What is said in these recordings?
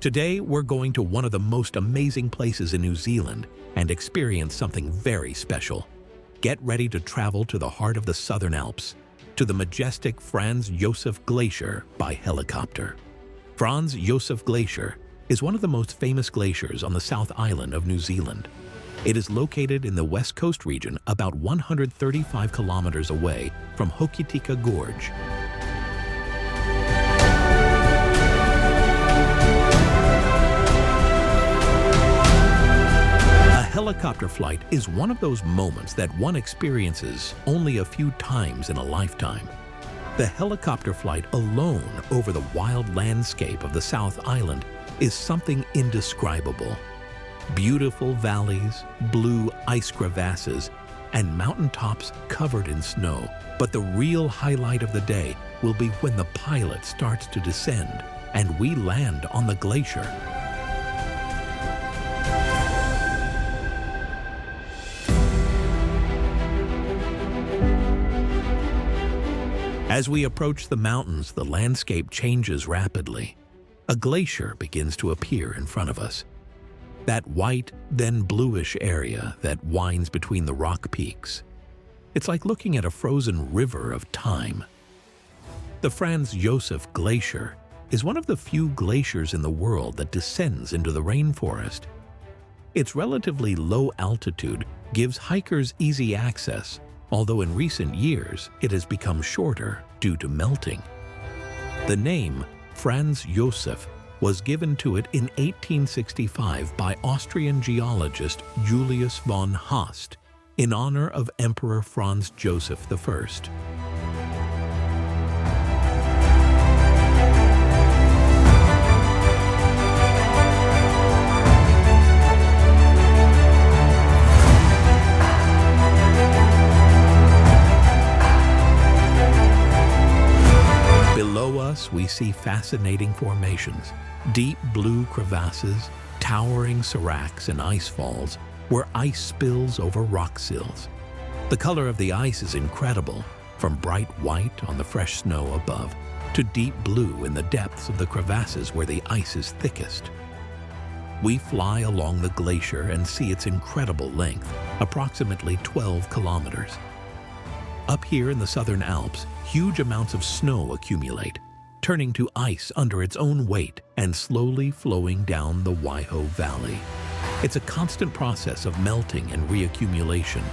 Today, we're going to one of the most amazing places in New Zealand and experience something very special. Get ready to travel to the heart of the Southern Alps, to the majestic Franz Josef Glacier by helicopter. Franz Josef Glacier is one of the most famous glaciers on the South Island of New Zealand. It is located in the West Coast region about 135 kilometers away from Hokitika Gorge. A helicopter flight is one of those moments that one experiences only a few times in a lifetime. The helicopter flight alone over the wild landscape of the South Island is something indescribable. Beautiful valleys, blue ice crevasses, and mountaintops covered in snow. But the real highlight of the day will be when the pilot starts to descend and we land on the glacier. As we approach the mountains, the landscape changes rapidly. A glacier begins to appear in front of us. That white, then bluish area that winds between the rock peaks. It's like looking at a frozen river of time. The Franz Josef Glacier is one of the few glaciers in the world that descends into the rainforest. Its relatively low altitude gives hikers easy access, although in recent years it has become shorter due to melting. The name Franz Josef was given to it in 1865 by Austrian geologist Julius von Haast in honor of Emperor Franz Josef I. Below us, we see fascinating formations, deep blue crevasses, towering seracs and ice falls, where ice spills over rock sills. The color of the ice is incredible, from bright white on the fresh snow above to deep blue in the depths of the crevasses where the ice is thickest. We fly along the glacier and see its incredible length, approximately 12 kilometers. Up here in the Southern Alps, huge amounts of snow accumulate, turning to ice under its own weight and slowly flowing down the Waiho Valley. It's a constant process of melting and reaccumulation.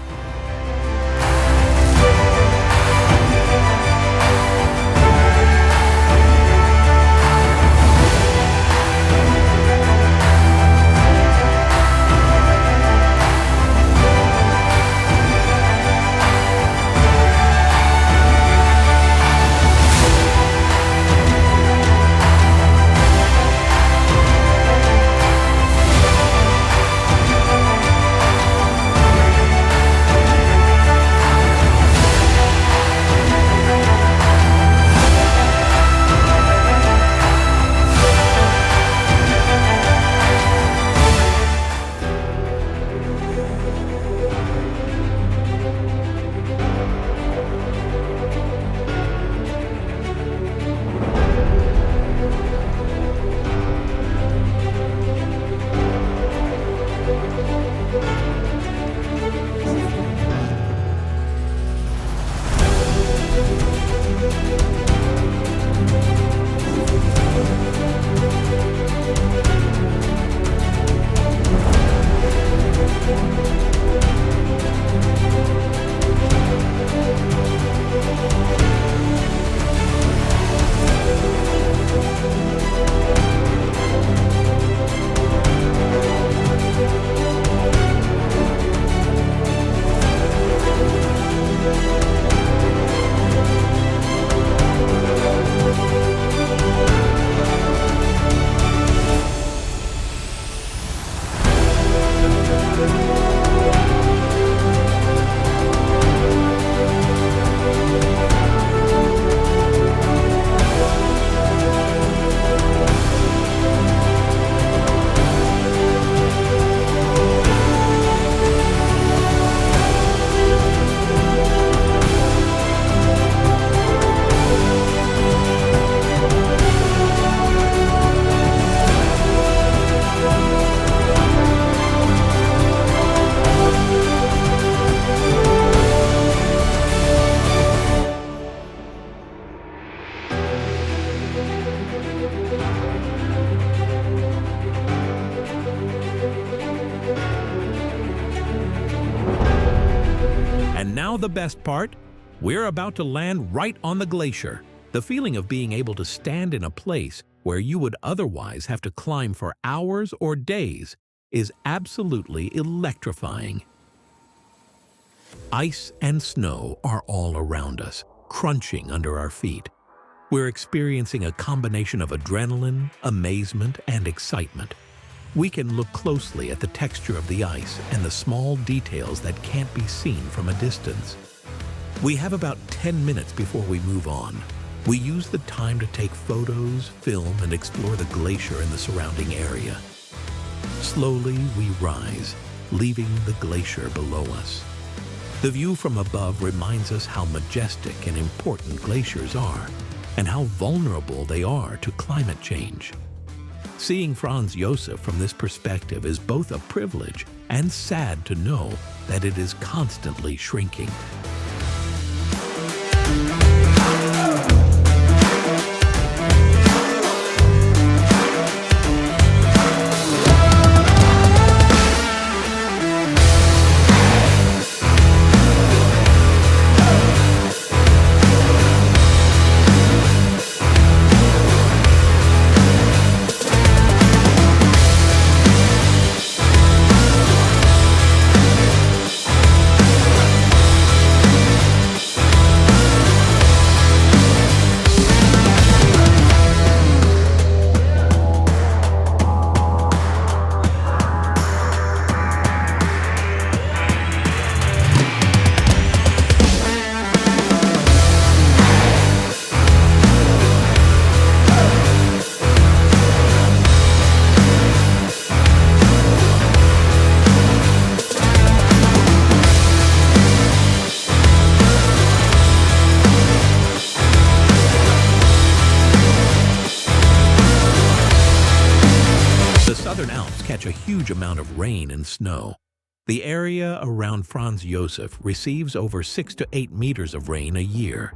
the best part? We're about to land right on the glacier. The feeling of being able to stand in a place where you would otherwise have to climb for hours or days is absolutely electrifying. Ice and snow are all around us, crunching under our feet. We're experiencing a combination of adrenaline, amazement, and excitement. We can look closely at the texture of the ice and the small details that can't be seen from a distance. We have about 10 minutes before we move on. We use the time to take photos, film, and explore the glacier and the surrounding area. Slowly, we rise, leaving the glacier below us. The view from above reminds us how majestic and important glaciers are, and how vulnerable they are to climate change. Seeing Franz Josef from this perspective is both a privilege and sad to know that it is constantly shrinking. Catch a huge amount of rain and snow. The area around Franz Josef receives over 6 to 8 meters of rain a year.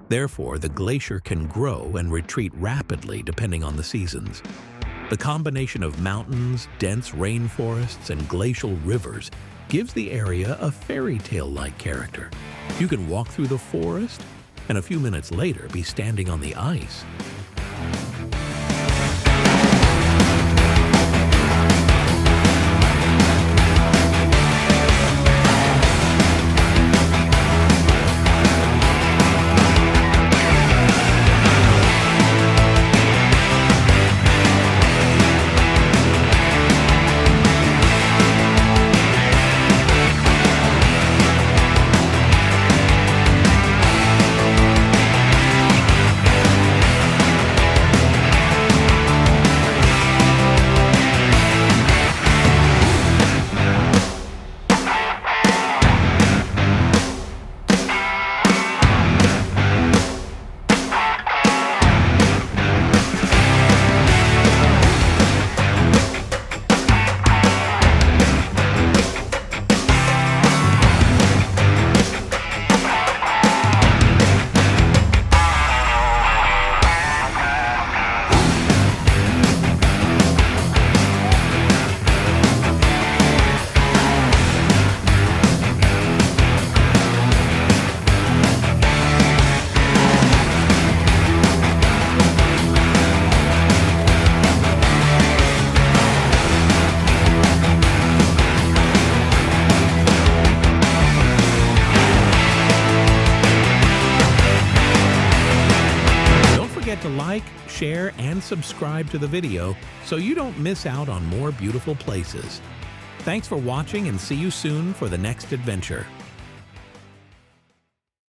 Therefore, the glacier can grow and retreat rapidly depending on the seasons. The combination of mountains, dense rainforests, and glacial rivers gives the area a fairy tale-like character. You can walk through the forest and a few minutes later be standing on the ice. To like, share, and subscribe to the video so you don't miss out on more beautiful places. Thanks for watching and see you soon for the next adventure.